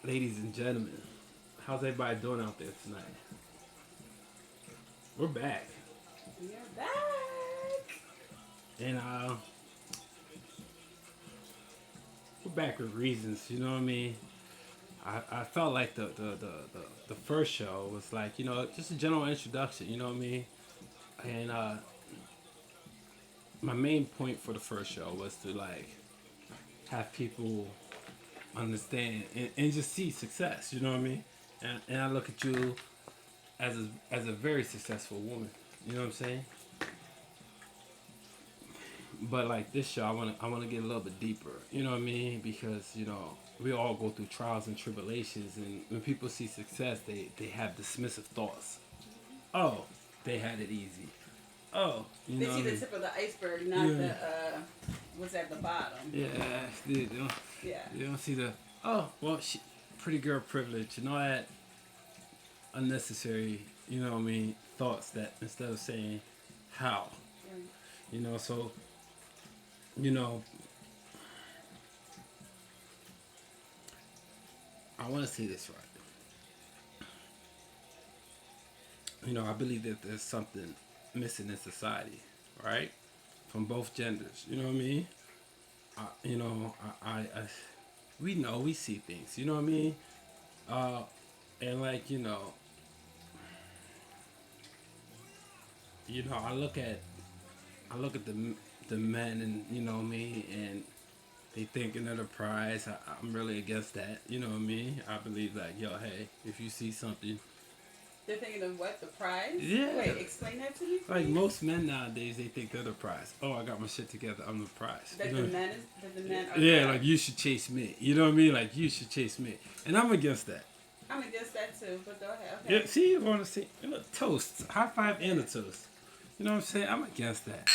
Ladies and gentlemen, how's everybody doing out there tonight? We're back, You're back. and we're back with reasons. You know what I mean? I felt like the first show was like just a general introduction. You know what I mean? And my main point for the first show was to like have people understand and just see success. You know what I mean? And I look at you as a very successful woman. You know what I'm saying? But like this show, I wanna get a little bit deeper. You know what I mean? Because we all go through trials and tribulations, and when people see success, they have dismissive thoughts. Oh, they had it easy. Oh, you They know see what I the mean? tip of the iceberg, not Yeah, the what's at the bottom. yeah. Yeah. They don't see the well, pretty girl privilege and all that unnecessary. You know what I mean? Thoughts that instead of saying how, Right. so you know I want to say this right. I believe that there's something missing in society, right? From both genders. You know what I mean? I we see things. You know what I mean? Uh, and like I look at the men, and me, and they think another prize. I'm really against that. You know what I mean? I believe like hey, if you see something, They're thinking of what the prize. yeah. Wait, explain that to me, Like please. most men nowadays, they think they're the prize. Oh, I got my shit together. I'm the prize. That the men are Yeah, like prize. you should chase me. You know what I mean? Like you should chase me, and I'm against that. I'm against that too, but go ahead. Yeah, Okay. see, you want to see toast, high five, and a toast. You know what I'm saying? I'm against that.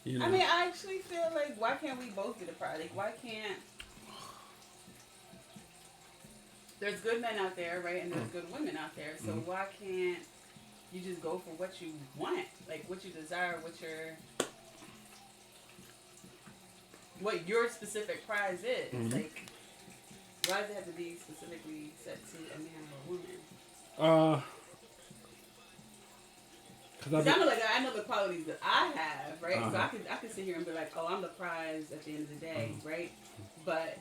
You I know. mean, I actually feel like why can't we both be the prize? Like, why can't there's good men out there, right, and there's good women out there. So Mhm. why can't you just go for what you want, like what you desire, what your specific prize is? Mhm. Like, why does it have to be specifically set to a man or a woman? Uh, cause Because I know the qualities that I have, right? So Uh-huh. I can sit here and be like, oh, I'm the prize at the end of the day, Mhm. right? But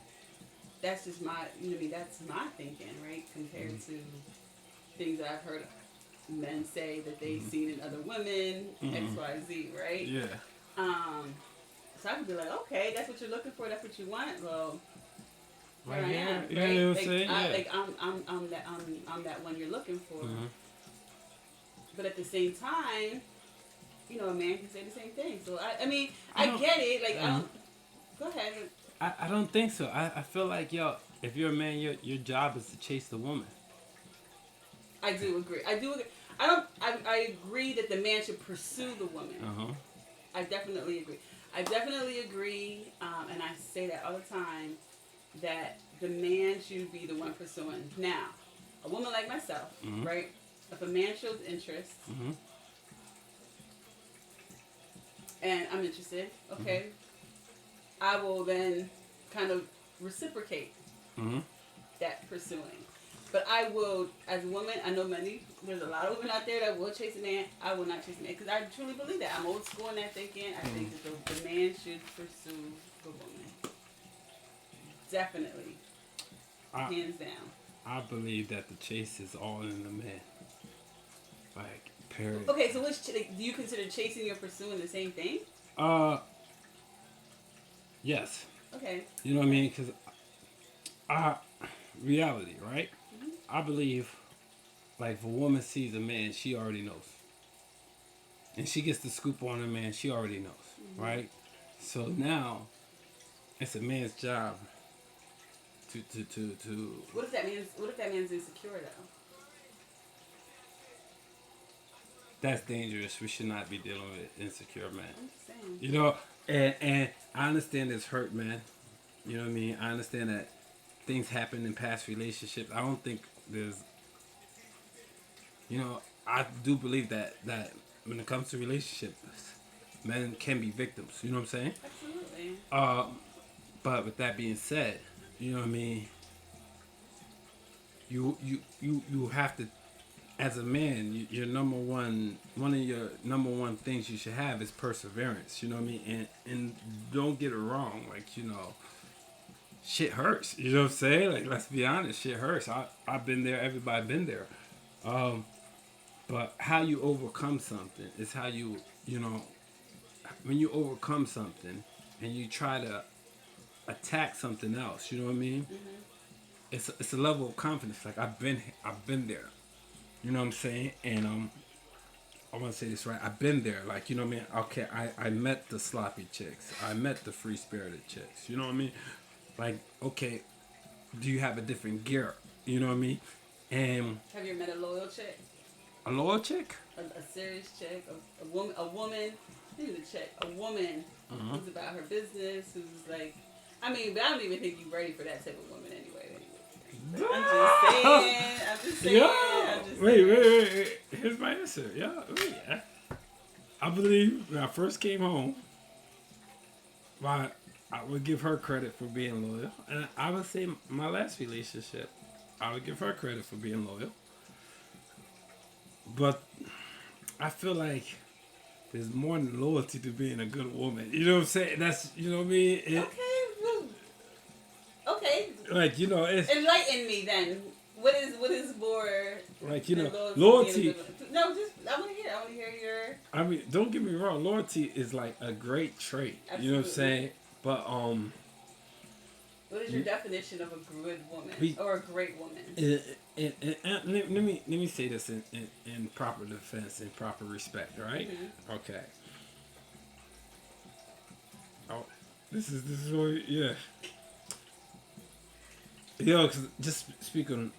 that's just my, you know what I mean? That's my thinking, right? Compared Mhm. to things that I've heard men say that they've Mhm. seen in other women, X, Mhm. Y, Z, right? Yeah. Um, so I could be like, okay, that's what you're looking for. That's what you want. Well, here Right I here. am, Yeah, you right? know what I'm Like saying? Yeah. I'm that one you're looking for. Mhm. But at the same time, a man can say the same thing. So I mean, I I don't. get it. Like I Mhm. don't. Go ahead. I don't think so. I feel like if you're a man, your job is to chase the woman. I do agree. I do agree. I don't. I agree that the man should pursue the woman. Uh huh. I definitely agree. I definitely agree, and I say that all the time that the man should be the one pursuing. Now, a woman like myself, Mhm. right? If a man shows interest Mhm. and I'm interested, Mhm. okay, I will then kind of reciprocate Mhm. that pursuing. But I will, as a woman, I know there's a lot of women out there that will chase a man. I will not chase a man because I truly believe that. I'm old school in that thinking. I think that the man should pursue the woman. Definitely. I Hands down. I believe that the chase is all in the man. Like period. Okay, so like, do you consider chasing or pursuing the same thing? Uh, yes. Okay. You know what I Okay. mean? Because I reality, right? Hmm. I believe like if a woman sees a man, she already knows, and she gets the scoop on a man, she already knows, Hmm. right? So now it's a man's job to What if that man's insecure though? that's dangerous. We should not be dealing with insecure men. I'm just saying. You know, and I understand it's hurt, man. You know what I mean? I understand that things happen in past relationships. I don't think there's, I do believe that when it comes to relationships, men can be victims. You know what I'm saying? Absolutely. Uh, but with that being said, you know what I mean? you have to, as a man, your one of your number one things you should have is perseverance. You know what I mean? And don't get it wrong. Like, shit hurts. You know what I'm saying? Like, let's be honest, shit hurts. I've been there. Everybody been there. Um, but how you overcome something is how you know when you overcome something and you try to attack something else. You know what I mean? It's a level of confidence. Like, I've been there. You know what I'm saying? And I want to say this right. I've been there. Like, you know what I mean? Okay, I met the sloppy chicks. I met the free spirited chicks. You know what I mean? Like, okay, do you have a different gear? You know what I mean? And Have you ever met a loyal chick? a loyal chick? A serious chick, a woman, who's a chick, a woman who's about her business, who's like, I mean, but I don't even think you're ready for that type of woman anyway. I'm just saying. Yeah. Wait. Here's my answer. Yeah. I believe when I first came home, I would give her credit for being loyal. And I would say my last relationship, I would give her credit for being loyal. But I feel like there's more than loyalty to being a good woman. You know what I'm saying? That's, you know what I mean? Okay. Like, it's... Enlighten me then. What is more... Like, loyalty... No, just, I want to hear your... I mean, don't get me wrong. Loyalty is like a great trait. Absolutely. You know what I'm saying? But, what is your definition of a good woman or a great woman? Let me say this in proper defense, in proper respect, right? Mm-hmm. Okay. Oh, this is really, yeah. Cause just speaking,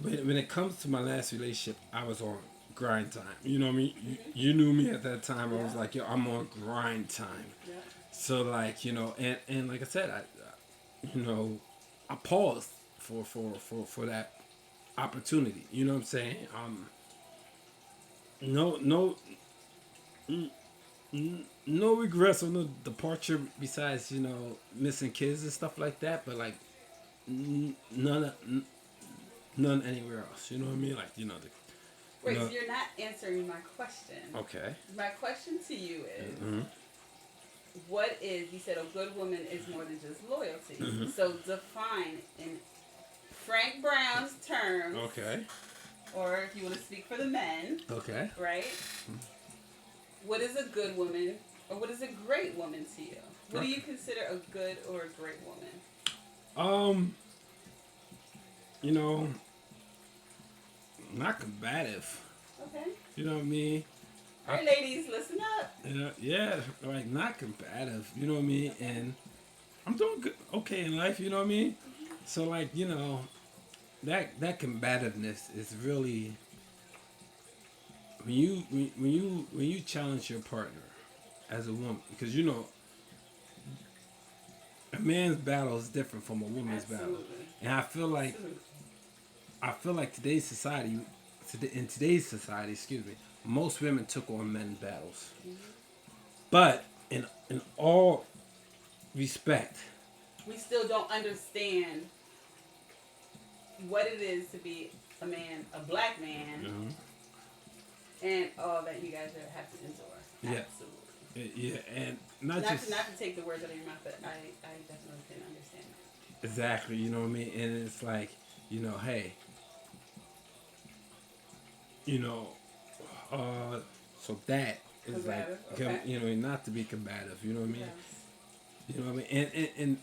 when it comes to my last relationship, I was on grind time. You know what I mean? You knew me at that time. I was like, I'm on grind time. Yeah. So like, and like I said, I paused for that opportunity. You know what I'm saying? No regrets on the departure besides, missing kids and stuff like that, but like none anywhere else. You know what I mean? Like, Wait, so you're not answering my question. Okay. My question to you is, what is, you said a good woman is more than just loyalty. Mm-hmm. So define in Frank Brown's terms. Okay. Or if you want to speak for the men. Okay. Right? Mm-hmm. What is a good woman, or what is a great woman to you? What do you consider a good or a great woman? Not combative. Okay. You know what I mean? All right, ladies, listen up. Like not combative. You know what I mean? And I'm doing good, okay in life. You know what I mean? Mm-hmm. So like, that combativeness is really when you challenge your partner as a woman, because a man's battle is different from a woman's battle, and I feel like today's society, excuse me, most women took on men's battles, but in all respect, we still don't understand what it is to be a man, a black man, and all that you guys have to endure. Yeah. Absolutely. Yeah, and not to take the words out of your mouth, but I definitely can understand that. Exactly, you know what I mean? And it's like, hey, so that is combative, like, okay. Not to be combative, you know what I mean? Yes. You know what I mean? And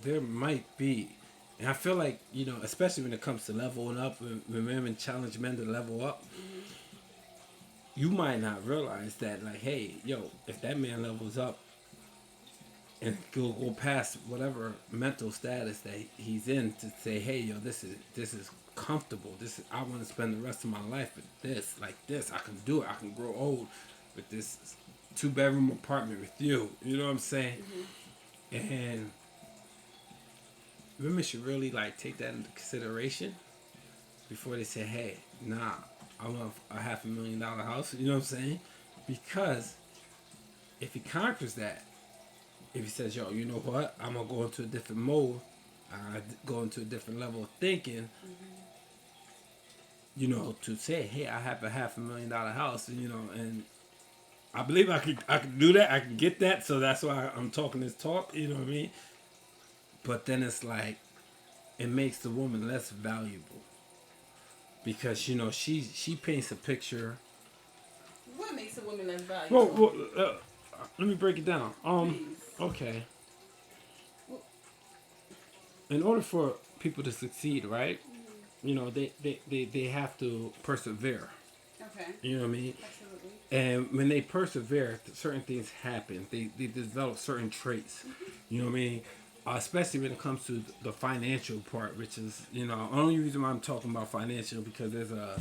there might be, and I feel like, especially when it comes to leveling up, when women challenge men to level up, you might not realize that, like, hey, if that man levels up and go past whatever mental status that he's in, to say, hey, this is comfortable. I want to spend the rest of my life with this, like this. I can do it. I can grow old with this 2-bedroom apartment with you. You know what I'm saying? Mm-hmm. And women should really like take that into consideration before they say, hey, nah, I want a $500,000 house. You know what I'm saying? Because if he conquers that, if he says, you know what, I'm going to go into a different mode, go into a different level of thinking. To say, hey, I have a $500,000 house, and I believe I could do that. I can get that. So that's why I'm talking this talk. You know what I mean? But then it's like it makes the woman less valuable because she paints a picture. What makes a woman less Well, valuable? let me break it down. Please. Okay. In order for people to succeed, right? They have to persevere. Okay. You know what I mean? Absolutely. And when they persevere, certain things happen. They develop certain traits. You know what I mean? Especially when it comes to the financial part, which is, only reason why I'm talking about financial because there's a,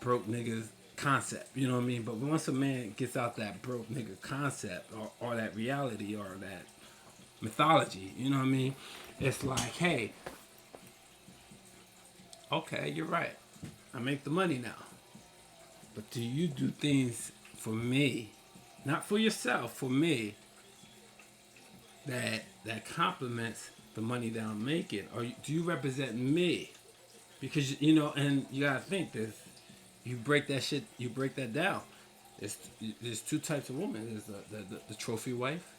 broke niggas concept. You know what I mean? But once a man gets out that broke nigga concept or that reality or that mythology, you know what I mean? It's like, hey, okay, you're right. I make the money now. But do you do things for me, not for yourself, for me, that complements the money that I'm making? Or do you represent me? Because and you gotta think this. You break that down. There's two types of women. There's the trophy wife,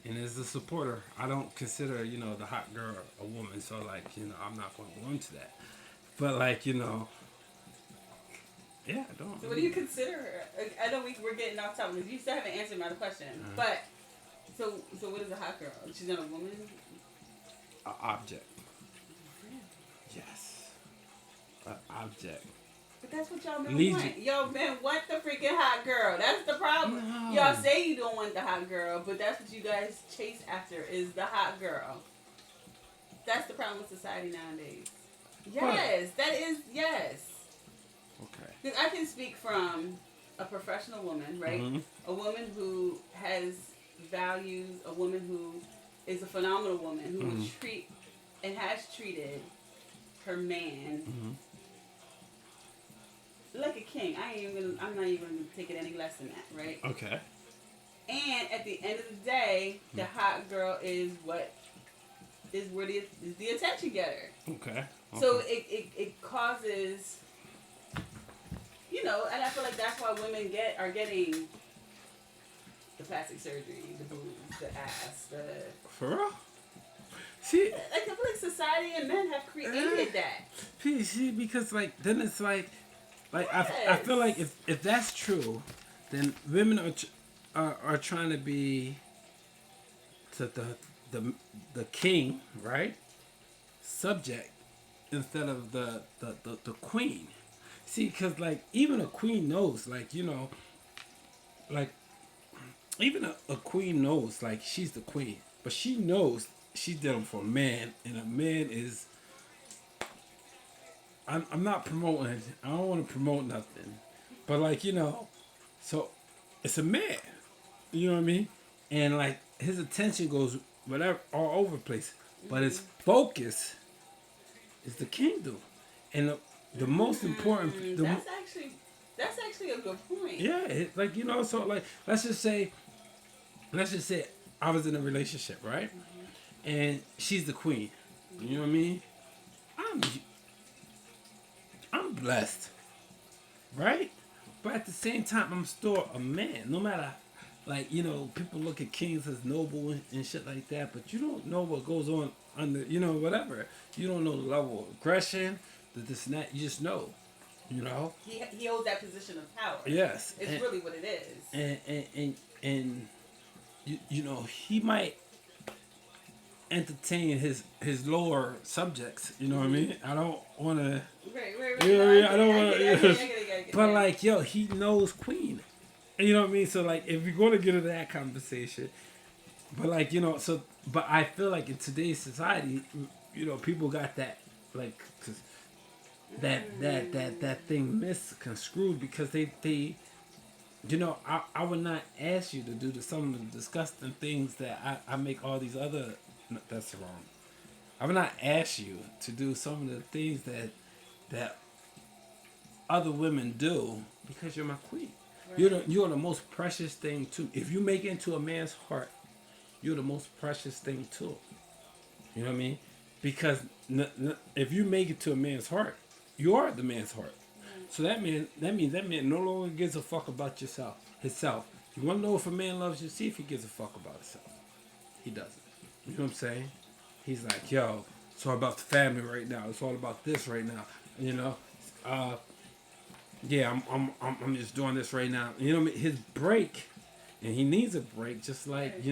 and there's the supporter. I don't consider the hot girl a woman, so like I'm not going to go into that. But like yeah, I don't. So what do you consider her? I know we're getting off topic because you still haven't answered my question. But so what is a hot girl? She's not a woman. An object. Yes. An object. But that's what y'all men Lead want. Y'all men want the freaking hot girl. That's the problem. No. Y'all say you don't want the hot girl, but that's what you guys chase after is the hot girl. That's the problem with society nowadays. Yes, that is yes. Okay. Because I can speak from a professional woman, right? Mm-hmm. A woman who has values, a woman who is a phenomenal woman who would treat and has treated her man like a king. I'm not even gonna take it any less than that, right? Okay. And at the end of the day, the hot girl is the attention getter. Okay. So it causes, and I feel like that's why women are getting the plastic surgery, the boobs, the ass, the. For real? See, I feel like society and men have created that. see, because like then it's like I feel like if that's true, then women are trying to be the king, right? Subject instead of the queen. See, because like even a queen knows, like like even a queen knows, like she's the queen, but she knows she's dealing for a man, and a man is. I'm not promoting. I don't want to promote nothing, but like so it's a man. You know what I mean? And like his attention goes whatever all over the place, but his focus is the kingdom, and the most important. That's actually a good point. Yeah, like so like let's just say I was in a relationship, right? And she's the queen. You know what I mean? I'm blessed, right? But at the same time, I'm still a man. No matter, like people look at kings as noble and shit like that, but you don't know what goes on under, whatever. You don't know the level of aggression, the this and that. You just know, He holds that position of power. Yes, it's really what it is. And he might entertain his lower subjects. You know what I mean? I don't want to. Right. I don't want to. But like, he knows Queen. You know what I mean? So like, if you're going to get into that conversation, but like, but I feel like in today's society, people got that like, cause that thing misconstrued because they. I would not ask you to do some of the disgusting things that I make all these other. No, that's wrong. I would not ask you to do some of the things that other women do because you're my queen. Right. You're the most precious thing too. If you make it into a man's heart, you're the most precious thing too. You know what I mean? Because if you make it to a man's heart, you are the man's heart. So that means that man no longer gives a fuck about yourself, himself. You want to know if a man loves you? See if he gives a fuck about himself. He doesn't. You know what I'm saying? He's like, yo, it's all about the family right now. It's all about this right now. You know, uh, yeah, I'm just doing this right now. You know what I mean? His break, and he needs a break, just like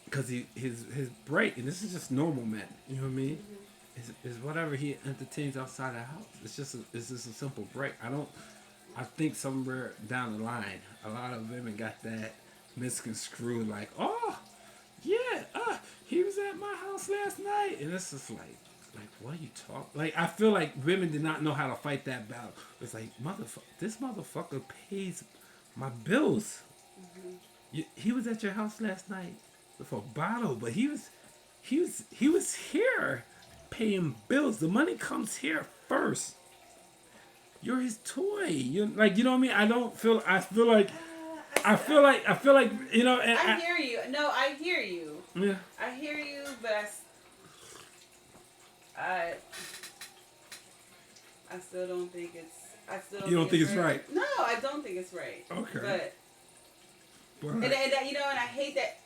because his break, and this is just normal men. You know what I mean? Is whatever he entertains outside the house. It's just a simple break. I think somewhere down the line, a lot of women got that misconstrued, like, oh, yeah, he was at my house last night, and it's just like, what are you talking? Like, I feel like women did not know how to fight that battle. It's like, this motherfucker pays my bills. He was at your house last night with a bottle, but he was here paying bills. The money comes here first. You're his toy. You like, you know what I mean? I feel like, you know. And I hear you. No, I hear you. Yeah. I hear you, but I still don't think it's. I still don't. You don't think it's right? No, I don't think it's right. Okay. But and you know, and I hate that.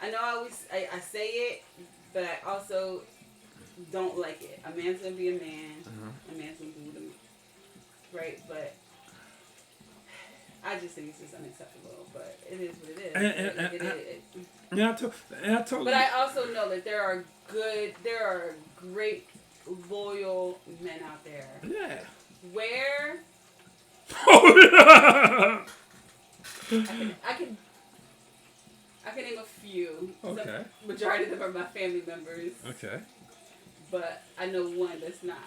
I know I say it, but I also don't like it. A man's gonna be a man. A man's gonna do the right, but I just think it's just unacceptable. But it is what it is. I told but I also know that there are great, loyal men out there. Yeah. Where I can name a few. Okay. Majority of them are my family members. Okay. But I know one that's not.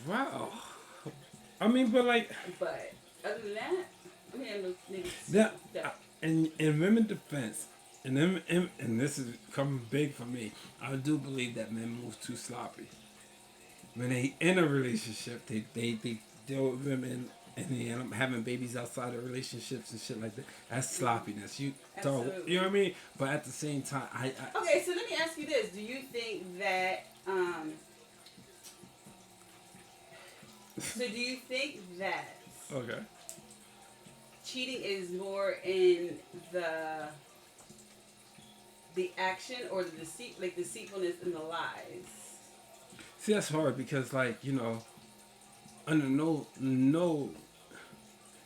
Wow. I mean, but like. But other than that, I mean, those niggas. That. In women's defense, and this is coming big for me, I do believe that men move too sloppy. When they in a relationship, they deal with women and they end up having babies outside of relationships and shit like that. That's sloppiness. You know what I mean? But at the same time, I okay, so let me ask you this: do you think that? So do you think that? Okay. Cheating is more in the action or the deceit, like deceitfulness and the lies. See, that's hard because, like, you know, under no,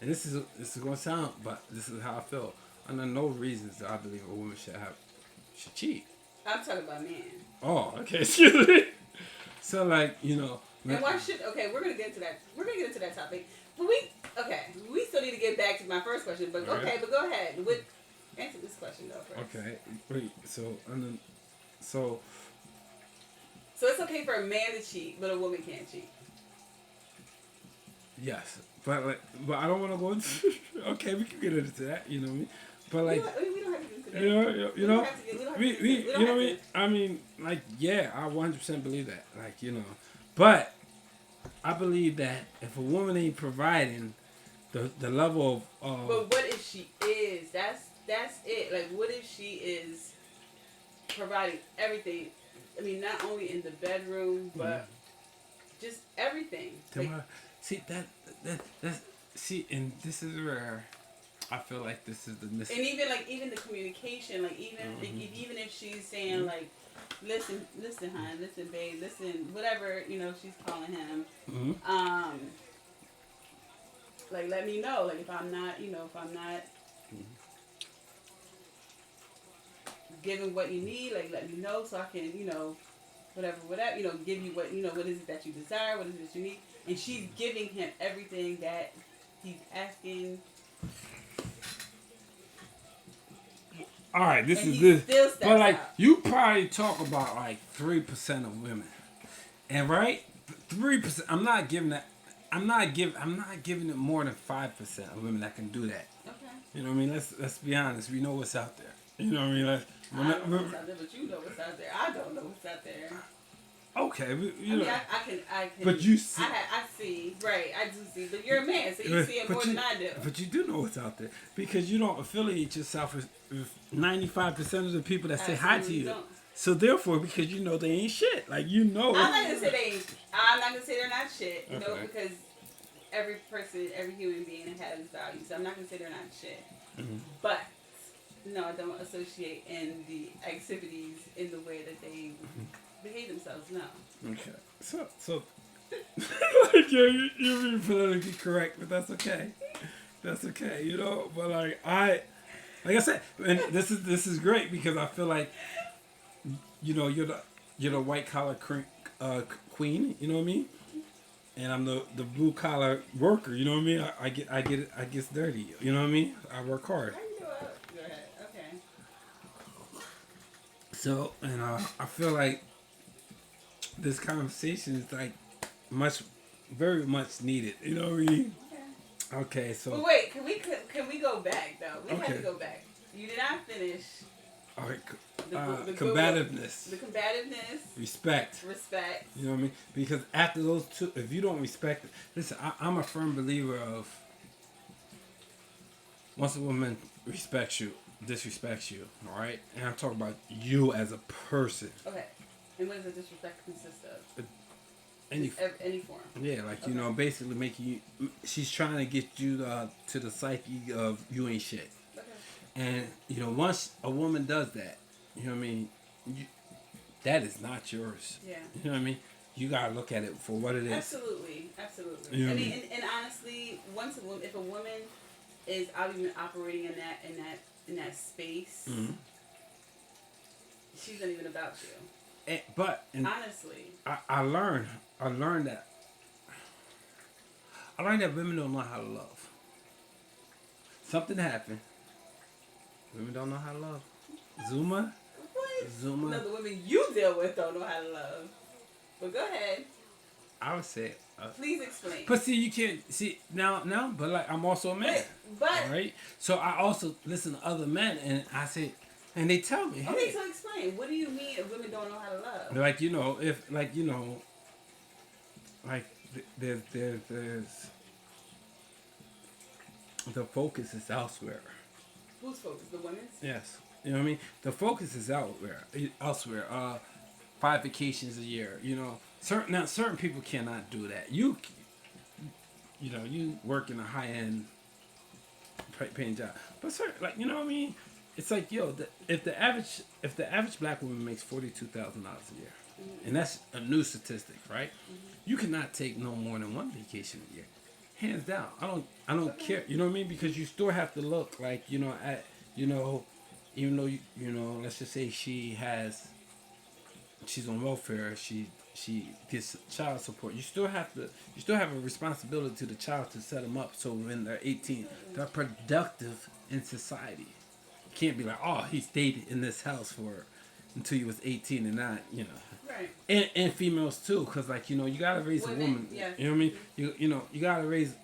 and this is gonna sound, but this is how I feel. Under no reasons do I believe a woman should cheat. I'm talking about men. Oh, okay, excuse me. So, like, you know. And why should? Okay, we're gonna get into that. We're gonna get into that topic. But we still need to get back to my first question. But okay, but go ahead. Answer this question though first. Okay, wait. So it's okay for a man to cheat, but a woman can't cheat. Yes, but I don't want to go into. Okay, we can get into that. You know what I mean? But like, we don't have to get into that. You know, you know what I mean? I mean, like, yeah, I 100% believe that. Like, you know, but I believe that if a woman ain't providing the level of but what if she is? That's it. Like, what if she is providing everything? I mean, not only in the bedroom, but just everything. See that's and this is where I feel like this is the mistake. And even the communication, like even if she's saying like, listen, hon, listen, babe, listen, whatever, you know, she's calling him. Like, let me know, like, if I'm not giving what you need, like, let me know so I can, you know, whatever, you know, give you what, you know, what is it that you desire, what is it that you need, and she's giving him everything that he's asking. All right, this is this, but like out. You probably talk about like 3% of women, and right, 3%. I'm not giving it more than 5% of women that can do that. Okay. You know what I mean? Let's be honest. We know what's out there. You know what I mean? I know what's out there, but you know what's out there. I don't know what's out there. Okay, but, I mean, I can. But you see, I see, right? I do see, but you're a man, so you see it more than I do. But you do know what's out there because you don't affiliate yourself with 95% of the people that say hi to Absolutely you. don't. So therefore, because you know they ain't shit, like you know. I'm not gonna say they ain't. I'm not gonna say they're not shit. You know, Okay. because every person, every human being has value. So I'm not gonna say they're not shit. Mhm. But no, I don't associate in the activities in the way that they behave themselves. No. Okay. So like you're being politically correct, but that's okay. That's okay, you know. But like I said, and this is great because I feel like you're the white collar queen. You know what I mean? And I'm the blue collar worker. You know what I mean? I get dirty. You know what I mean? I work hard. How you do it? Go ahead. Okay. So and I feel like this conversation is like very much needed. You know what I mean? Okay. Okay, so But wait, can we go back though? We have Okay. to go back. You did not finish all right, the combativeness, the combativeness, respect. respect. You know what I mean? Because after those two, if you don't respect it, listen, I'm a firm believer of once a woman respects you, disrespects you, all right? And I'm talking about you as a person. Okay. And what does the disrespect consist of? Any, Any form. yeah, like, Okay. you know, basically making you, she's trying to get you to the psyche of you ain't shit. Okay. And, you know, once a woman does that, you know what I mean? That is not yours. Yeah. You know what I mean? You gotta look at it for what it is. Absolutely, absolutely. You know I what I mean, mean? and honestly, if a woman is even operating in that space, Mhm. she's not even about you. But Honestly, I learned that women don't know how to love. Something happened. Women don't know how to love. Zuma. no, the women you deal with don't know how to love. But go ahead, I would say. please explain. But see, you can't see now. But like, I'm also a man. But All right. So I also listen to other men, and I say, and they tell me, okay, hey, so explain. What do you mean if women don't know how to love? like if like like there's the focus is elsewhere. Who's focused? The women's? Yes. You know what I mean? The focus is elsewhere. 5 vacations a year. You know, certain people cannot do that. You work in a high end paying job, but certain, like, you know what I mean? It's like, if the average black woman makes $42,000 a year, and that's a new statistic, right? You cannot take no more than 1 vacation a year, hands down. I don't care. You know what I mean? Because you still have to look like, even though let's just say she's on welfare, she gets child support. You still have a responsibility to the child to set them up so when they're 18, they're productive in society. You can't be like, oh, he stayed in this house until he was 18 and not, Right. And females too, because like, you gotta raise a woman. Yeah. You know what I mean? You gotta raise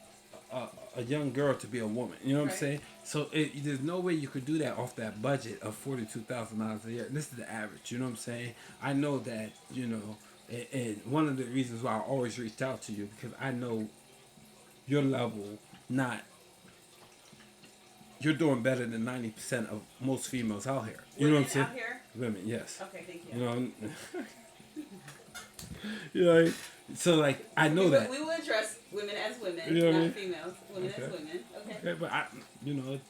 a young girl to be a woman. You know what I'm Right. saying? So there's no way you could do that off that budget of $42,000 a year. This is the average. You know what I'm saying? I know that, and one of the reasons why I always reached out to you, because I know your level, you're doing better than 90% of most females out here. You know what I'm saying? Out here? Women, yes. Okay, thank you. You know, so like I know that. We will address women as women, You know what I not mean? females. Women Okay. as women. Okay. Okay, but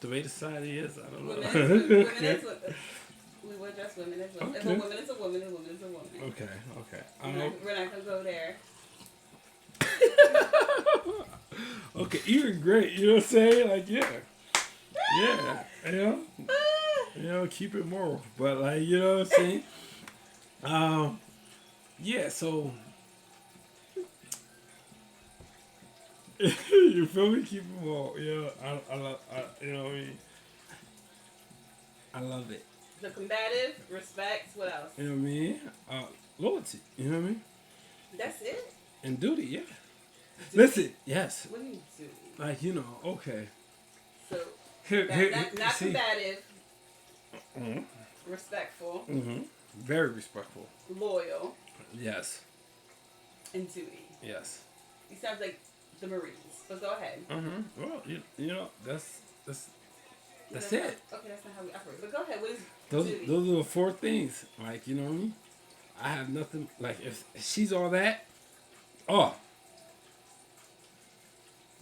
the way society is, I don't know. Women as women. Women as women. We will address women as women. If a Okay. woman is a woman, a woman is a woman. Okay. We're not gonna go there. Okay, even great. You know what I'm saying? Like, yeah. Keep it moral. But like, you know what I'm saying? Yeah. So, you feel me? Keep it moral. I love. You know what I mean? I love it. The combative, respect, what else? You know what I mean? Loyalty. You know what I mean? That's it? And duty. Yeah. Duty? Listen. Yes. What do you do? Like, okay. So, Here, not see. combative, Mhm. respectful, Mhm. Very respectful. loyal, Yes. and duty. Yes. He sounds like the Marines. But go ahead. Well, you know, that's No, it. okay, that's not how we operate. But go ahead. What is duty? Those are the four things. Like, you know what I mean? I have nothing. Like, if she's all that, oh.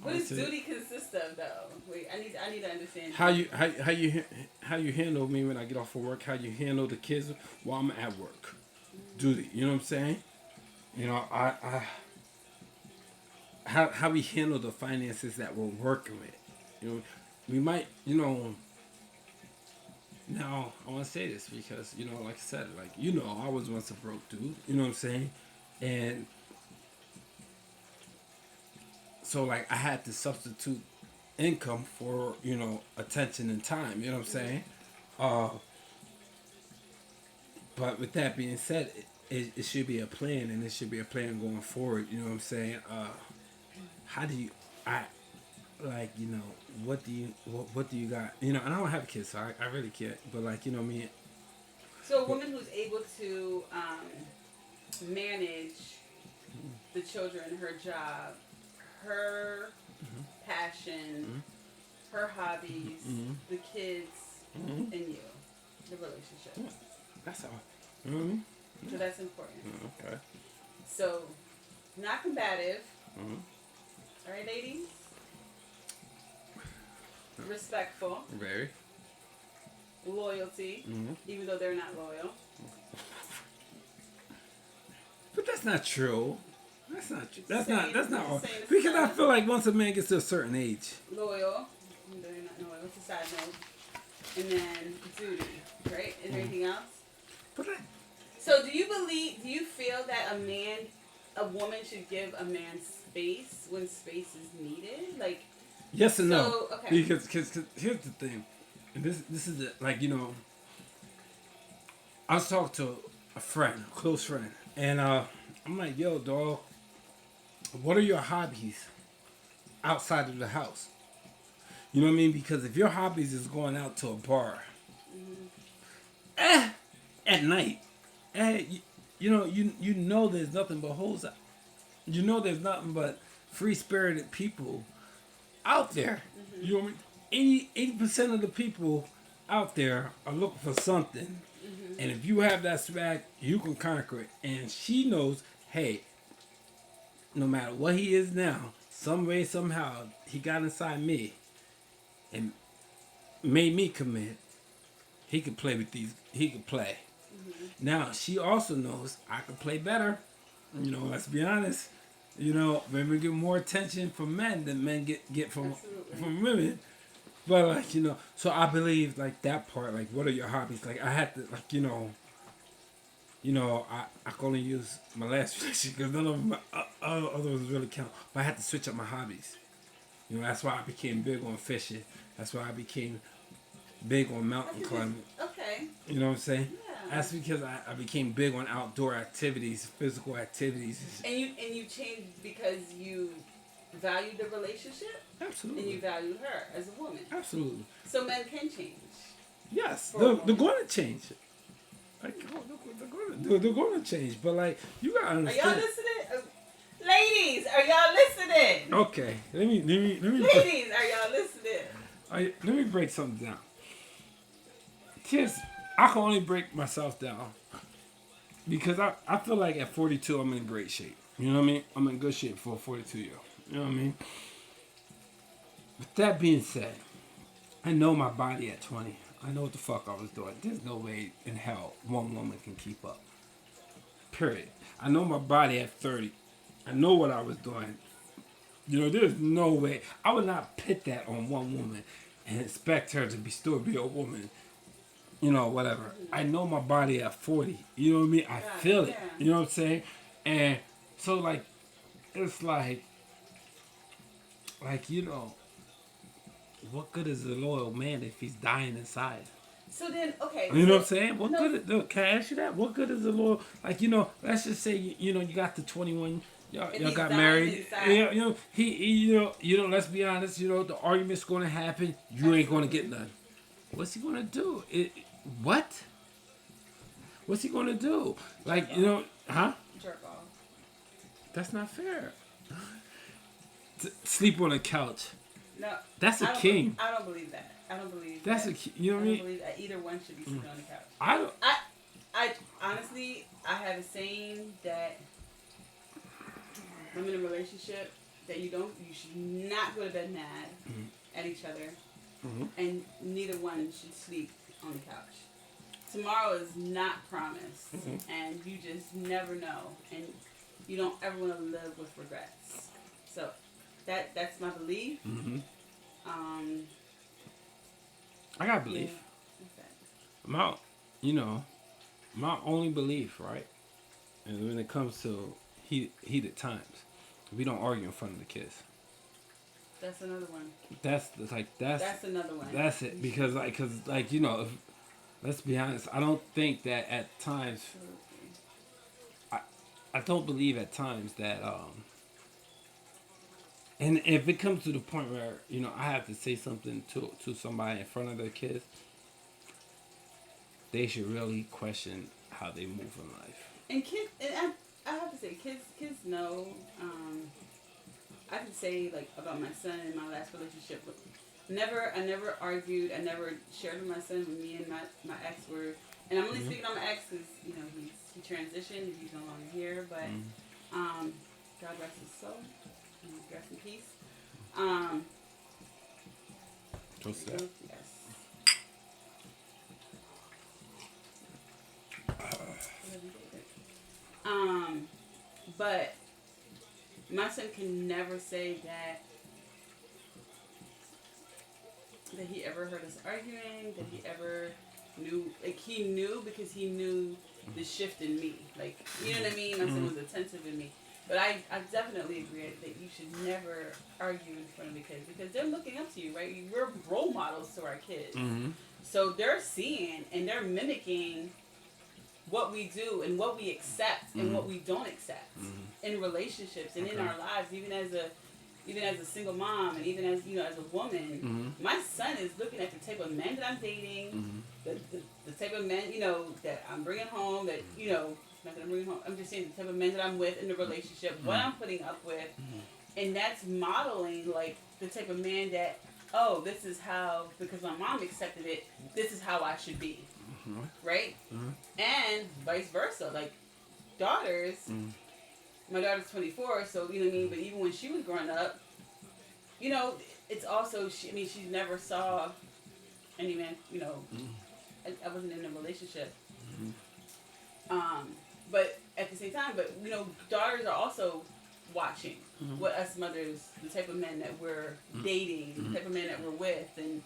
What does duty consist of, though? Wait, I need to understand. How you handle me when I get off of work? How you handle the kids while I'm at work? Duty. You know what I'm saying? You know, I how we handle the finances that we're working with. You know, we might, you know. Now I want to say this because, you know, like I said, like, you know, I was once a broke dude. You know what I'm saying? And so, like, I had to substitute income for, you know, attention and time. You know what I'm saying? But with that being said, it should be a plan, and it should be a plan going forward. You know what I'm saying? How do you, I, like, you know, what do you got? You know, and I don't have kids, so I really can't. But, like, you know what I mean? So a woman who's able to manage the children, her job, her passion, her hobbies, the kids, and you, the relationship. That's all. You know what I mean? So that's important. Okay. So, not combative. All right, ladies? Respectful. Very. Loyalty, even though they're not loyal. But that's not true. That's not true. That's not all. Saying Because I feel like once a man gets to a certain age. Loyal. Even though you're not loyal. It's a side note. And then duty, right? Is there anything else? But So do you feel that a woman should give a man space when space is needed? Like, yes and no. Okay. Because here's the thing. And this is the, like, you know, I was talking to a friend, a close friend, and I'm like, yo, dog, what are your hobbies outside of the house? You know what I mean? Because if your hobbies is going out to a bar, at night, you know there's nothing but hoes out. You know there's nothing but free-spirited people out there. You know what I mean? 80% of the people out there are looking for something. And if you have that swag, you can conquer it. And she knows, hey, no matter what he is now, some way, somehow, he got inside me and made me commit. He could play with these. He could play. Now, she also knows I could play better. You know, let's be honest. You know, women get more attention from men than men get from women. But, like, you know, so I believe, like, that part, like, what are your hobbies? Like, I had to, like, you know, I can only use my last relationship because none of my others really count. But I had to switch up my hobbies. You know, that's why I became big on fishing. That's why I became big on mountain climbing. Okay. You know what I'm saying? Yeah. That's because I became big on outdoor activities, physical activities. And you changed because you valued the relationship? Absolutely. And you value her as a woman? Absolutely. So men can change? Yes. They're going to change. Like, they're going to change. But, like, you got to understand. Are y'all listening? Ladies, are y'all listening? Okay. Let me. Ladies, are y'all listening? Let me break something down. Kids, I can only break myself down because I feel like at 42 I'm in great shape. You know what I mean? I'm in good shape for a 42-year-old. You know what I mean? With that being said, I know my body at 20. I know what the fuck I was doing. There's no way in hell one woman can keep up. Period. I know my body at 30. I know what I was doing. You know, there's no way. I would not pit that on one woman and expect her to still be a woman. You know, whatever. I know my body at 40. You know what I mean? I feel it. You know what I'm saying? And so, like, it's like, you know, what good is a loyal man if he's dying inside? So then, okay. You know what I'm saying? What good? Can I ask you that? What good is a loyal? Like, you know, let's just say you know you got the 21. Y'all got married. You know. Let's be honest. You know, the argument's going to happen. You ain't going to get none. What's he going to do? What? What's he going to do? Like, you know, huh? Jerk off. That's not fair. Sleep on a couch. No, That's a king. I don't believe that. I don't believe That's that. you know what I I mean? don't believe that either one should be sleeping on the couch. I don't. I honestly, I have a saying that women in a relationship that you should not go to bed mad at each other, and neither one should sleep on the couch. Tomorrow is not promised, and you just never know, and you don't ever want to live with regrets. So that's my belief. I got belief. Yeah. My, my only belief, right? And when it comes to heated times, we don't argue in front of the kids. That's another one. That's another one. That's it because let's be honest. I don't think that at times. I don't believe at times that and if it comes to the point where I have to say something to somebody in front of their kids, they should really question how they move in life. And kids, and I have to say, kids know. I can say like about my son in my last relationship. I never argued. I never shared with my son when me and my ex were. And I'm only speaking on my ex because he transitioned. He's no longer here. But God rest his soul. Rest in peace. What's that? Yes. But my son can never say that he ever heard us arguing, that he ever knew, like he knew because he knew the shift in me. Like, you know what I mean? My son was attentive in me. But I definitely agree that you should never argue in front of the kids because they're looking up to you, right? We're role models to our kids. So they're seeing and they're mimicking what we do and what we accept and what we don't accept in relationships and in our lives, even as a single mom and even as as a woman. My son is looking at the type of men that I'm dating, the type of men that I'm bringing home, that not that I'm bringing home. I'm just saying the type of men that I'm with in the relationship, what I'm putting up with, and that's modeling like the type of man that this is how, because my mom accepted it, this is how I should be. Right? And vice versa. Like, daughters, my daughter's 24, so, you know what I mean? But even when she was growing up, it's also, she never saw any man, I wasn't in a relationship. But at the same time, daughters are also watching what us mothers, the type of men that we're dating, the type of men that we're with, and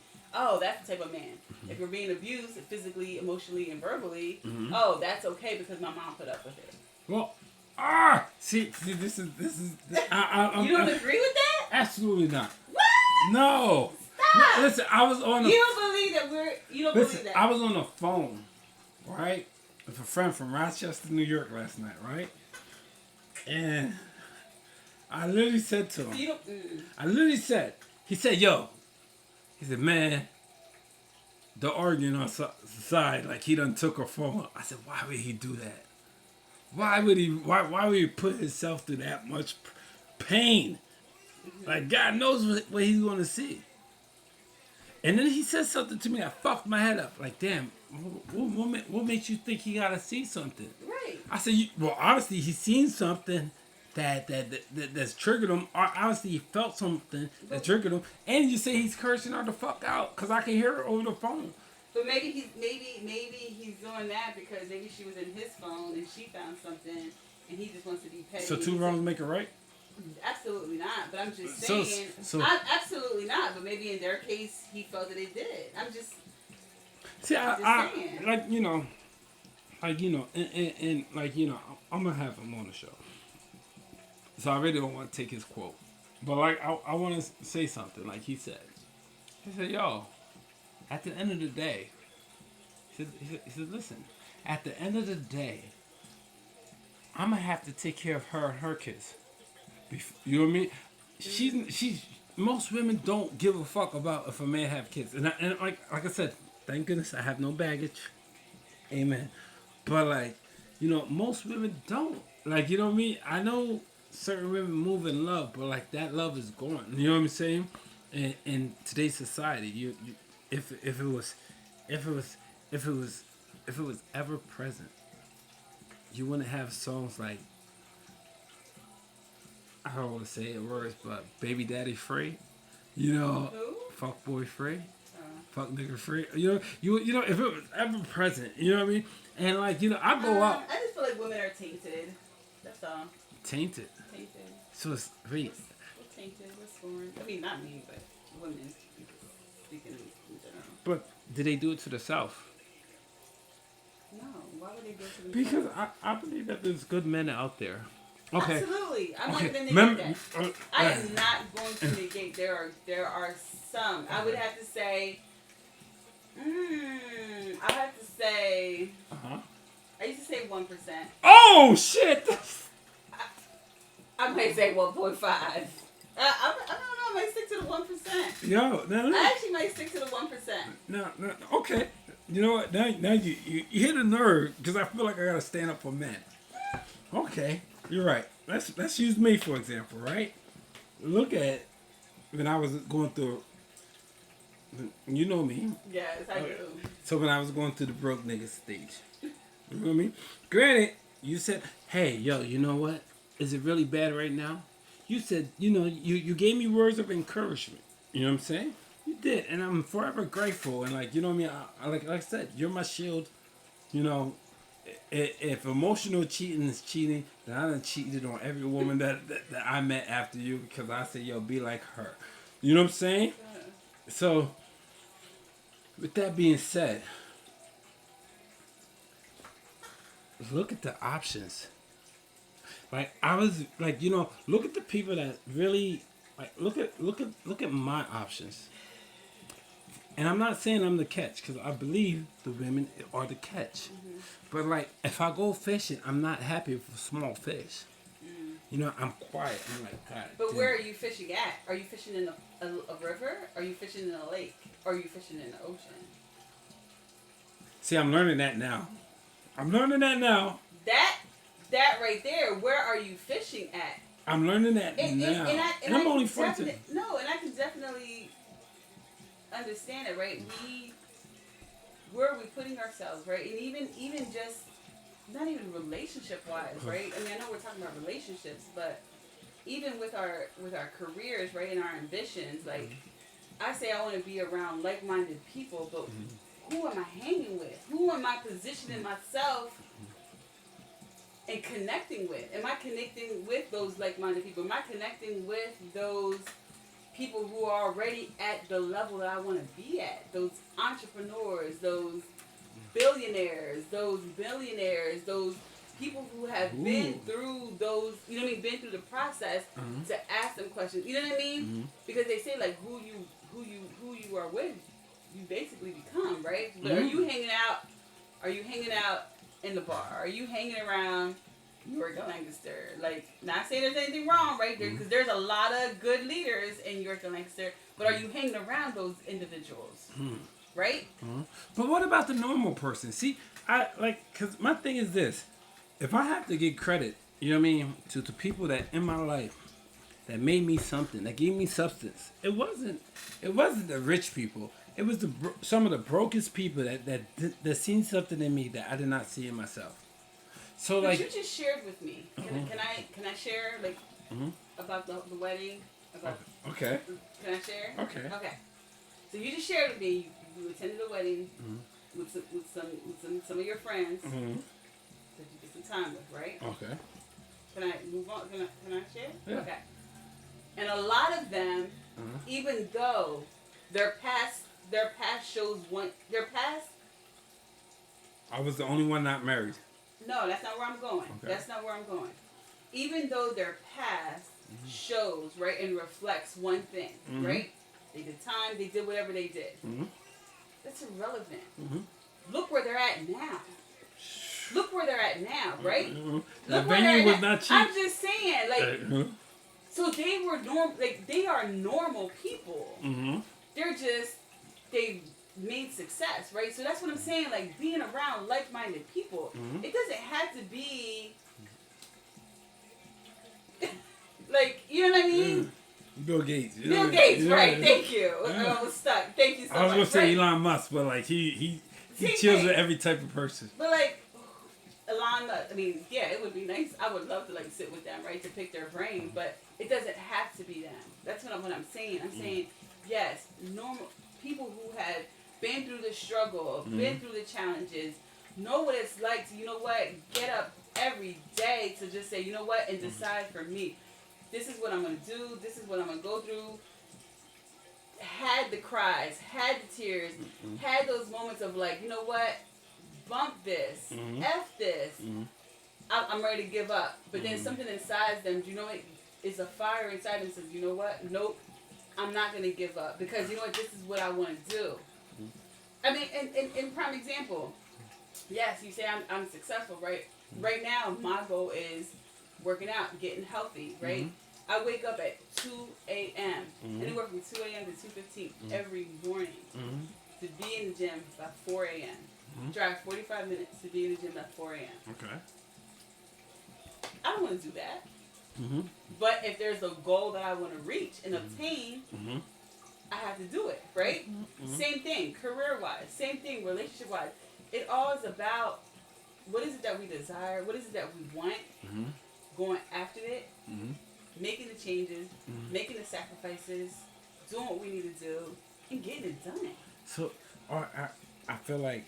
that's the type of man. If you're being abused physically, emotionally, and verbally, that's okay because my mom put up with it. Well, see, this is. You don't agree with that? Absolutely not. What? No. Stop. No, listen, I was on. You don't believe that you don't believe that. I was on the phone, right, with a friend from Rochester, New York last night, right, and I literally said to him. He said, yo. He said, man, the arguing on side, like he done took her phone. I said, why would he do that? Why would he put himself through that much pain? Like, God knows what he's going to see. And then he said something to me that fucked my head up. Like, damn, what makes you think he got to see something? Right. I said, well, obviously he's seen something that's triggered him. Obviously, he felt something that triggered him, and you say he's cursing her the fuck out because I can hear her over the phone. But maybe he's doing that because maybe she was in his phone and she found something, and he just wants to be petty. So two wrongs make a right? Absolutely not. But I'm just saying, absolutely not. But maybe in their case, he felt that it did. I'm just saying. I'm gonna have him on the show. So I really don't want to take his quote. But I want to say something. Like he said, yo, at the end of the day, he said, listen, at the end of the day, I'm going to have to take care of her and her kids. You know what I mean? Most women don't give a fuck about if a man have kids. And like I said, thank goodness I have no baggage. Amen. But most women don't. Like, you know what I mean? I know certain women move in love, but like that love is gone. You know what I'm saying? In today's society, if it was, if it was, if it was, if it was ever present, you wouldn't have songs like, I don't want to say it words, but Baby Daddy Free, you know, Who? Fuck Boy Free, Uh, Fuck Nigga Free, you know, if it was ever present, you know what I mean? And like, I go out I just feel like women are tainted. That's all. tainted, Tainted. so it's wait, We're tainted. We're scorned. I mean, not me, but women speaking in general. but did they do it to the South? No. Why would they go to the Because I believe that there's good men out there. Okay. Absolutely. I'm not Okay. going to negate that. I uh, am not going to negate. There are some. I would have to say. I have to say. uh-huh. I used to say 1%. Oh shit! I might say 1.5. I don't know. I might stick to the 1%. Yo, now I actually might stick to the 1%. no, okay. You know what? Now you hit a nerve because I feel like I gotta stand up for men. Okay, you're right. Let's use me for example, right? Look at when I was going through. You know me. Yes, I do. So when I was going through the broke nigga stage, you know what I mean? Granted, you said, "Hey, yo, you know what? Is it really bad right now?" You said, you gave me words of encouragement. You know what I'm saying? You did, and I'm forever grateful. And like, you know what I mean? Like I said, you're my shield. You know, if emotional cheating is cheating, then I done cheated on every woman that I met after you because I said, yo, be like her. You know what I'm saying? So, with that being said, look at the options. Like I was like, look at the people that really like look at my options. And I'm not saying I'm the catch because I believe the women are the catch. Mm-hmm. But like if I go fishing, I'm not happy for small fish. I'm quiet. I'm like, God. But damn. where are you fishing at? Are you fishing in a river? Are you fishing in a lake? Or are you fishing in the ocean? See, I'm learning that now. That right there, where are you fishing at? I'm learning that now. And I'm only 14. No, and I can definitely understand it, right? Where are we putting ourselves, right? And even just, not even relationship-wise, right? I mean, I know we're talking about relationships, but even with our careers, right, and our ambitions, like, I say I want to be around like-minded people, but who am I hanging with? Who am I positioning myself and connecting with? Am I connecting with those like-minded people? Am I connecting with those people who are already at the level that I want to be at? Those entrepreneurs, those billionaires, those millionaires, those people who have been through those, you know what I mean, been through the process to ask them questions. You know what I mean? Because they say like who you are with, you basically become, right? But are you hanging out? Are you hanging out in the bar? Are you hanging around York and Lancaster? Like, not saying there's anything wrong, right? Because there's a lot of good leaders in York and Lancaster. But are you hanging around those individuals? Right? But what about the normal person? See, because my thing is this. If I have to give credit, you know what I mean, to people that in my life that made me something, that gave me substance, it wasn't the rich people. It was some of the brokest people that seen something in me that I did not see in myself. So but like you just shared with me. Can I share like about the wedding? Okay. Can I share? Okay. Okay. So you just shared with me. You attended a wedding with some of your friends that you did some time with, right? Okay. Can I move on? Can I share? Yeah. Okay. And a lot of them, even though their past shows their past. I was the only one not married. No, that's not where I'm going. Okay. That's not where I'm going. Even though their past shows, right, and reflects one thing, right? They did time, they did whatever they did. That's irrelevant. Look where they're at now. Look where they're at now, right? The venue was not cheap. I'm just saying, like, so they were they are normal people. They're just, they made success, right? So that's what I'm saying, like, being around like-minded people. It doesn't have to be Like, you know what I mean? Bill Gates. You know Bill what I Gates, mean? right? Yeah. Thank you. Yeah. I was stuck. Thank you so much. I was gonna say right. Elon Musk, but like he Same chills thing. with every type of person. But like, Elon Musk, I mean, yeah, it would be nice. I would love to like sit with them, right, to pick their brain, but it doesn't have to be them. That's what I'm saying. I'm saying, yes, normal people who have been through the struggle, been through the challenges, know what it's like to, you know what, get up every day to just say, you know what, and decide for me. This is what I'm gonna do. This is what I'm gonna go through. Had the cries, had the tears, had those moments of like, you know what, bump this, F this. I'm ready to give up. But then something inside them, you know, it's a fire inside them says, you know what, nope, I'm not going to give up. Because you know what, this is what I want to do. I mean, in prime example, yes, you say I'm successful, right? Right now, my goal is working out, getting healthy, right? I wake up at 2 a.m. Anywhere from 2 a.m. to 2:15 every morning to be in the gym by 4 a.m. Drive 45 minutes to be in the gym by 4 a.m. Okay. I don't want to do that. But if there's a goal that I want to reach and obtain, I have to do it, right? Same thing, career-wise. Same thing, relationship-wise. It all is about what is it that we desire, what is it that we want, going after it, making the changes, making the sacrifices, doing what we need to do, and getting it done. So, I feel like...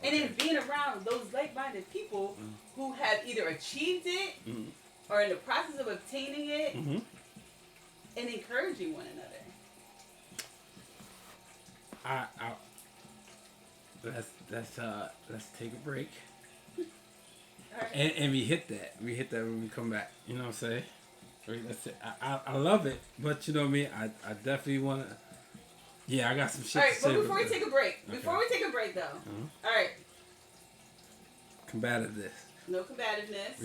And then being around those like-minded people who have either achieved it or in the process of obtaining it and encouraging one another. Let's take a break. Right. And we hit that. We hit that when we come back. You know what I'm saying? That's it. I love it, but you know what I mean? I definitely want to... Yeah, I got some shit All right, to say. but before we take a break, though, all right. Combativeness. No combativeness.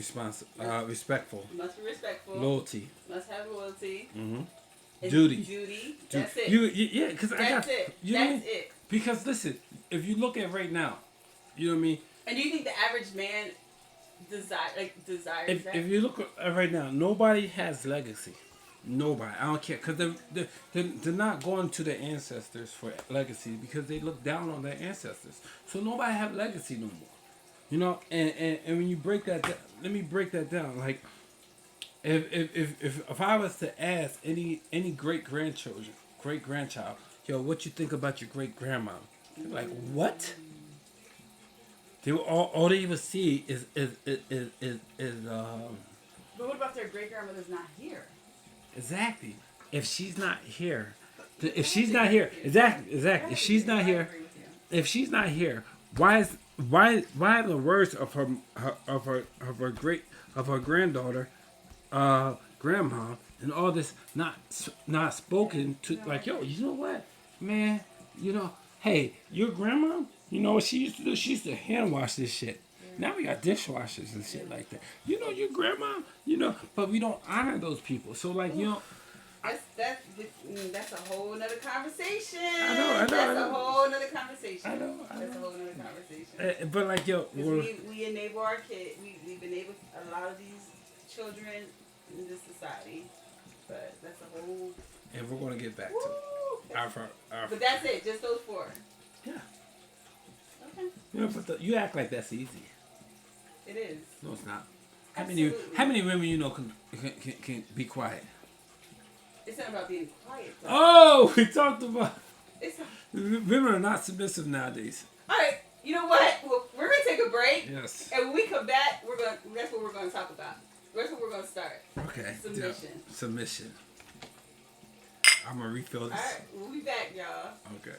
Respectful. Must be respectful. Loyalty. Must have loyalty. And Duty. Duty. That's it. Yeah, because That's it. That's it. Because listen, if you look at right now, you know what I mean? And do you think the average man desires that? If you look at right now, nobody has legacy. Nobody. I don't care. Because they're not going to their ancestors for legacy because they look down on their ancestors. So nobody have legacy no more. You know, and when you break that down, let me break that down. Like, if I was to ask any great grandchild, yo, what you think about your great grandma? They're like, what? They all they even see is But what about their great grandmother's not here? Exactly. If she's not here, exactly. If she's not here, if she's not here, why are the words of her granddaughter, grandma, and all this not spoken to? Like, yo, you know what, man? You know, hey, your grandma, you know what she used to do? She used to hand wash this shit. Now we got dishwashers and shit like that. You know, your grandma, you know, but we don't honor those people. So, like, you know. That's a whole nother conversation. I know. That's a whole nother conversation. I know. That's a whole nother conversation. But, like, yo. We enable our kids. We've enabled a lot of these children in this society. But that's a whole. And we're going to get back to our. But that's it. Just those 4. Yeah. Okay. You know, but you act like that's easy. It is. No, it's not. How many women you know can be quiet? It's not about being quiet, though. Oh, we talked about women are not submissive nowadays. All right, you know what? We're gonna take a break. Yes. And when we come back, that's what we're gonna talk about. That's what we're gonna start. Okay. Submission. Yeah. Submission. I'm gonna refill this. All right, we'll be back, y'all. Okay.